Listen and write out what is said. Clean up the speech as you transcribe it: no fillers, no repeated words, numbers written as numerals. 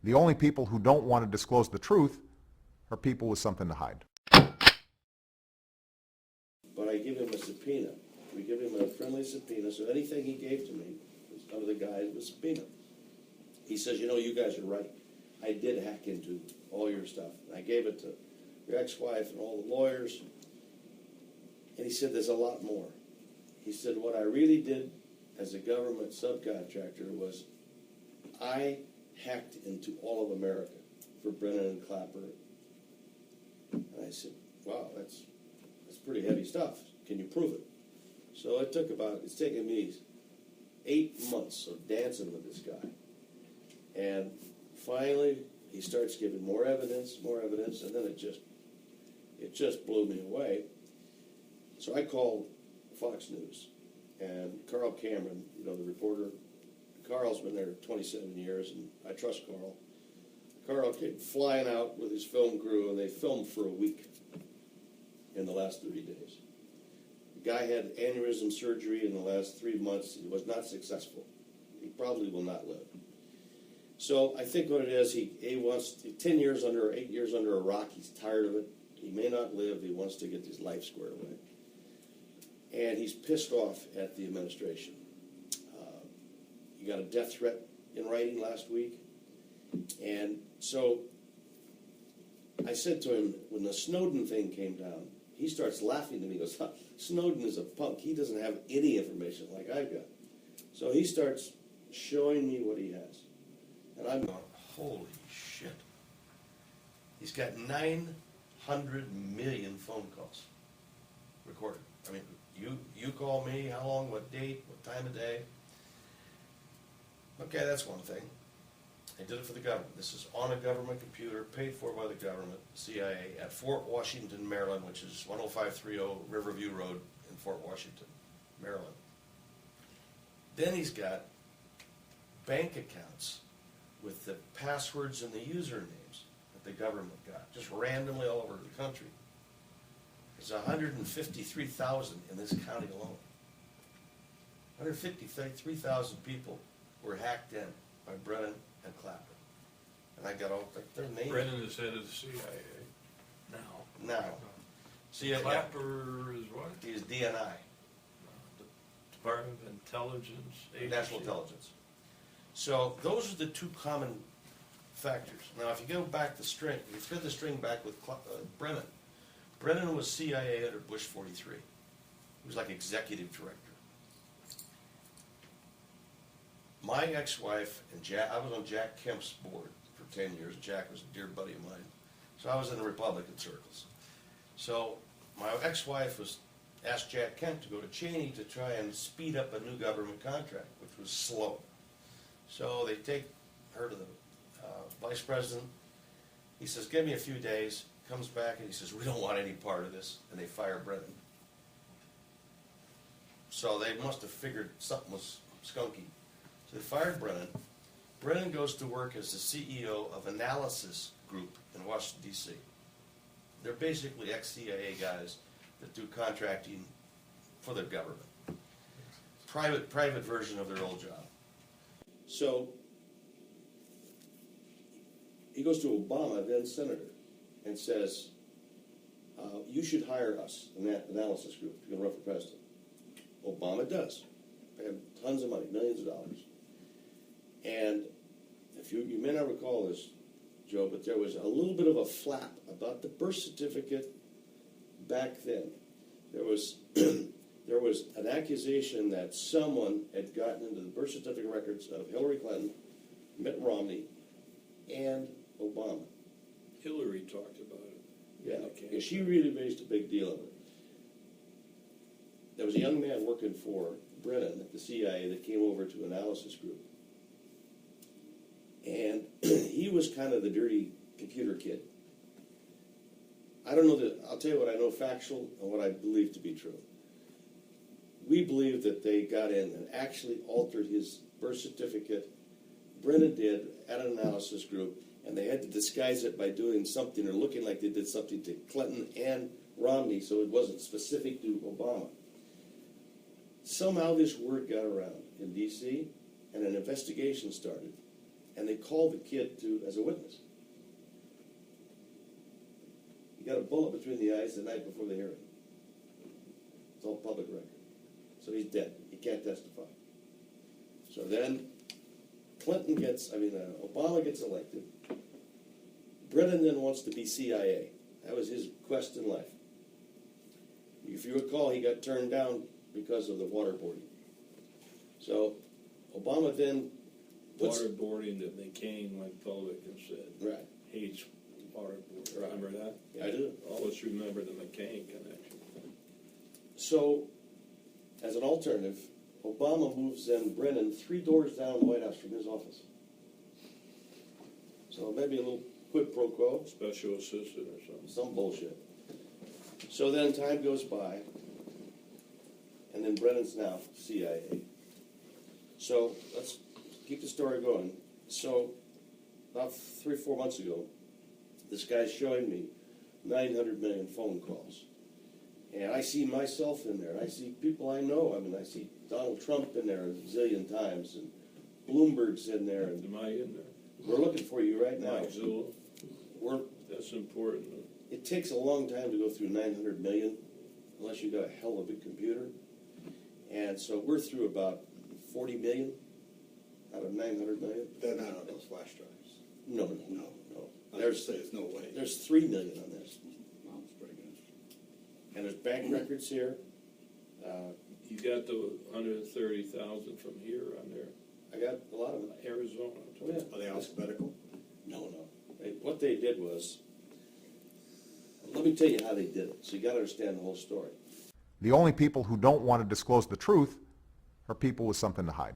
The only people who don't want to disclose the truth are people with something to hide. But I give him a subpoena. We give him a friendly subpoena, so anything he gave to me was under the guise of a subpoena. He says, you know, you guys are right. I did hack into all your stuff. And I gave it to your ex-wife and all the lawyers. And he said, there's a lot more. He said, what I really did as a government subcontractor was I hacked into all of America for Brennan and Clapper. And I said, wow, that's pretty heavy stuff. Can you prove it? So it's taken me 8 months of dancing with this guy. And finally, he starts giving more evidence, and then it just blew me away. So I called Fox News, and Carl Cameron, you know, the reporter, Carl's been there 27 years, and I trust Carl. Carl came flying out with his film crew, and they filmed for a week in the last 30 days. The guy had aneurysm surgery in the last 3 months. He was not successful. He probably will not live. So I think what it is, he wants 10 years under, 8 years under a rock. He's tired of it. He may not live. He wants to get his life squared away. And he's pissed off at the administration. He got a death threat in writing last week. And so I said to him, when the Snowden thing came down, he starts laughing to me. He goes, Snowden is a punk. He doesn't have any information like I've got. So he starts showing me what he has. And I'm going, holy shit. He's got 900 million phone calls recorded. I mean, you call me, how long, what date, what time of day. Okay, that's one thing. I did it for the government. This is on a government computer, paid for by the government, CIA, at Fort Washington, Maryland, which is 10530 Riverview Road in Fort Washington, Maryland. Then he's got bank accounts with the passwords and the usernames that the government got, just randomly all over the country. There's 153,000 in this county alone. 153,000 people were hacked in by Brennan and Clapper. And I got all their names. Brennan is head of the CIA now. CIA. Clapper is what? He's DNI. The Department of Intelligence Agency. National Intelligence. So those are the two common factors. Now, if you go back the string, you thread the string back with Brennan. Brennan was CIA under Bush 43. He was like executive director. My ex-wife and Jack, I was on Jack Kemp's board for 10 years. Jack was a dear buddy of mine. So I was in the Republican circles. So my ex-wife asked Jack Kemp to go to Cheney to try and speed up a new government contract, which was slow. So they take her to the vice president. He says, give me a few days. Comes back and he says, we don't want any part of this. And they fire Brennan. So they must have figured something was skunky. So they fired Brennan. Brennan goes to work as the CEO of Analysis Group in Washington, D.C. They're basically ex-CIA guys that do contracting for the government. Private version of their old job. So he goes to Obama, then senator, and says, you should hire us in that analysis group if you're going to run for president. Obama does. They have tons of money, millions of dollars. And if you may not recall this, Joe, but there was a little bit of a flap about the birth certificate back then. There was there was an accusation that someone had gotten into the birth certificate records of Hillary Clinton, Mitt Romney, and Obama. Hillary talked about it. Yeah, she really raised a big deal of it. There was a young man working for Brennan at the CIA that came over to Analysis Group. And he was kind of the dirty computer kid. I don't know I'll tell you what I know factual and what I believe to be true. We believe that they got in and actually altered his birth certificate. Brennan did at an Analysis Group, and they had to disguise it by doing something or looking like they did something to Clinton and Romney, so it wasn't specific to Obama. Somehow this word got around in D.C., and an investigation started. and they called the kid as a witness. He got a bullet between the eyes the night before the hearing. It's all public record. So he's dead. He can't testify. So then Obama gets elected. Brennan then wants to be CIA. That was his quest in life. If you recall, he got turned down because of the waterboarding. So Obama then Waterboarding that McCain went public and said, right. hates waterboarding. Right. Remember that? Yeah, I do. Always remember the McCain connection. So, as an alternative, Obama moves then Brennan 3 doors down the White House from his office. So maybe a little quid pro quo, Special assistant or something. some bullshit. So then time goes by, and then Brennan's now CIA. So let's keep the story going. So about 3 or 4 months ago, this guy's showing me 900 million phone calls. And I see myself in there. I see people I know. I mean, I see Donald Trump in there a zillion times, and Bloomberg's in there. And Am I in there? we're looking for you right now. Mike Zula? That's important. It takes a long time to go through 900 million, unless you've got a hell of a computer. And so we're through about 40 million out of 900 million. They're not on those flash drives. No. I was gonna say, there's no way. There's 3 million on this. Wow, that's pretty good. And there's bank records here. You got the 130,000 from here on there. I got a lot of them. Arizona. Oh, yeah. Are they alphabetical? No. What they did was, let me tell you how they did it, so you got to understand the whole story. The only people who don't want to disclose the truth are people with something to hide.